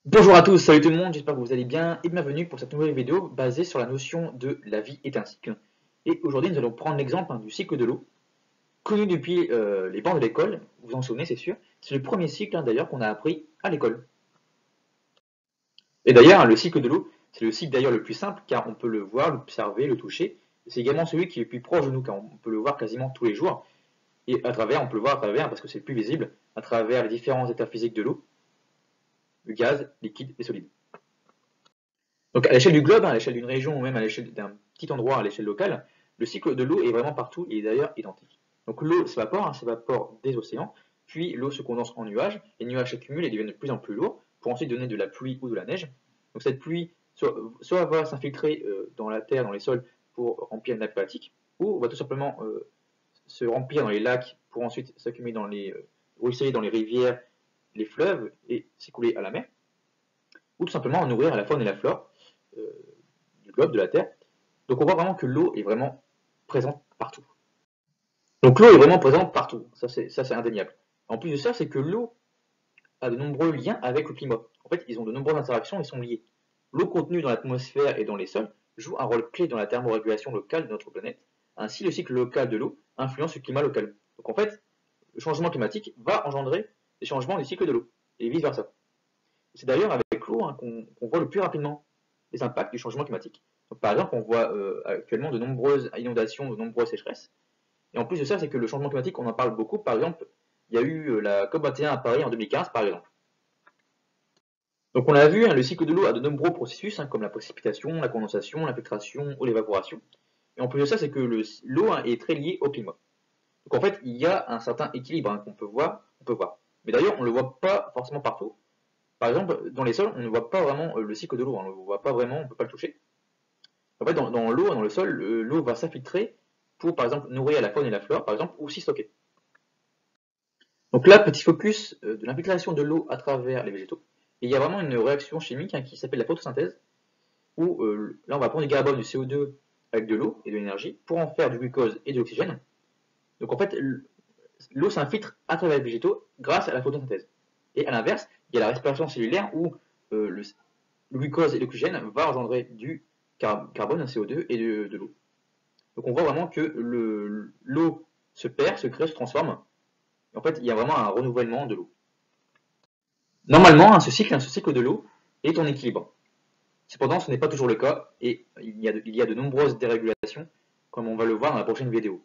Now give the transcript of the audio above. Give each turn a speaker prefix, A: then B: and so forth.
A: Bonjour à tous, salut tout le monde, j'espère que vous allez bien et bienvenue pour cette nouvelle vidéo basée sur la notion de la vie est un cycle. Et aujourd'hui nous allons prendre l'exemple du cycle de l'eau, connu depuis les bancs de l'école, vous vous en souvenez c'est sûr, c'est le premier cycle d'ailleurs qu'on a appris à l'école. Et d'ailleurs le cycle de l'eau, c'est le cycle d'ailleurs le plus simple car on peut le voir, l'observer, le toucher, c'est également celui qui est le plus proche de nous car on peut le voir quasiment tous les jours, et à travers, on peut le voir à travers, parce que c'est le plus visible, à travers les différents états physiques de l'eau, le gaz, liquide et solide. Donc à l'échelle du globe, à l'échelle d'une région ou même à l'échelle d'un petit endroit, à l'échelle locale, le cycle de l'eau est vraiment partout et est d'ailleurs identique. Donc l'eau s'évapore des océans, puis l'eau se condense en nuages, les nuages s'accumulent et deviennent de plus en plus lourds pour ensuite donner de la pluie ou de la neige. Donc cette pluie soit va s'infiltrer dans la terre, dans les sols pour remplir une nappe phréatique, ou va tout simplement se remplir dans les lacs pour ensuite s'accumuler dans les ruisseler dans les rivières, les fleuves et s'écouler à la mer, ou tout simplement nourrir la faune et la flore euh, du globe, de la Terre. Donc on voit vraiment que l'eau est vraiment présente partout. Donc l'eau est vraiment présente partout, ça c'est indéniable. En plus de ça, c'est que l'eau a de nombreux liens avec le climat. En fait, ils ont de nombreuses interactions et sont liés. L'eau contenue dans l'atmosphère et dans les sols joue un rôle clé dans la thermorégulation locale de notre planète. Ainsi, le cycle local de l'eau influence le climat local. Donc en fait, le changement climatique va engendrer des changements du cycle de l'eau, et vice-versa. C'est d'ailleurs avec l'eau qu'on voit le plus rapidement les impacts du changement climatique. Donc, par exemple, on voit actuellement de nombreuses inondations, de nombreuses sécheresses. Et en plus de ça, c'est que le changement climatique, on en parle beaucoup. Par exemple, il y a eu la COP21 à Paris en 2015, par exemple. Donc on l'a vu, le cycle de l'eau a de nombreux processus, comme la précipitation, la condensation, l'infiltration ou l'évaporation. Et en plus de ça, c'est que l'eau est très liée au climat. Donc en fait, il y a un certain équilibre qu'on peut voir. Mais d'ailleurs, on ne le voit pas forcément partout. Par exemple, dans les sols, on ne voit pas vraiment le cycle de l'eau, on ne le voit pas vraiment, on ne peut pas le toucher. En fait, dans l'eau, dans le sol, l'eau va s'infiltrer pour, par exemple, nourrir la faune et la flore, par exemple, ou s'y stocker. Donc là, petit focus de l'infiltration de l'eau à travers les végétaux. Et il y a vraiment une réaction chimique qui s'appelle la photosynthèse, où là, on va prendre du carbone, du CO2 avec de l'eau et de l'énergie pour en faire du glucose et de l'oxygène. Donc en fait, l'eau s'infiltre à travers les végétaux grâce à la photosynthèse. Et à l'inverse, il y a la respiration cellulaire où le glucose et l'oxygène va engendrer du carbone, un CO2 et de l'eau. Donc on voit vraiment que l'eau se perd, se crée, se transforme. Et en fait, il y a vraiment un renouvellement de l'eau. Normalement, ce cycle de l'eau est en équilibre. Cependant, ce n'est pas toujours le cas et il y a de nombreuses dérégulations, comme on va le voir dans la prochaine vidéo.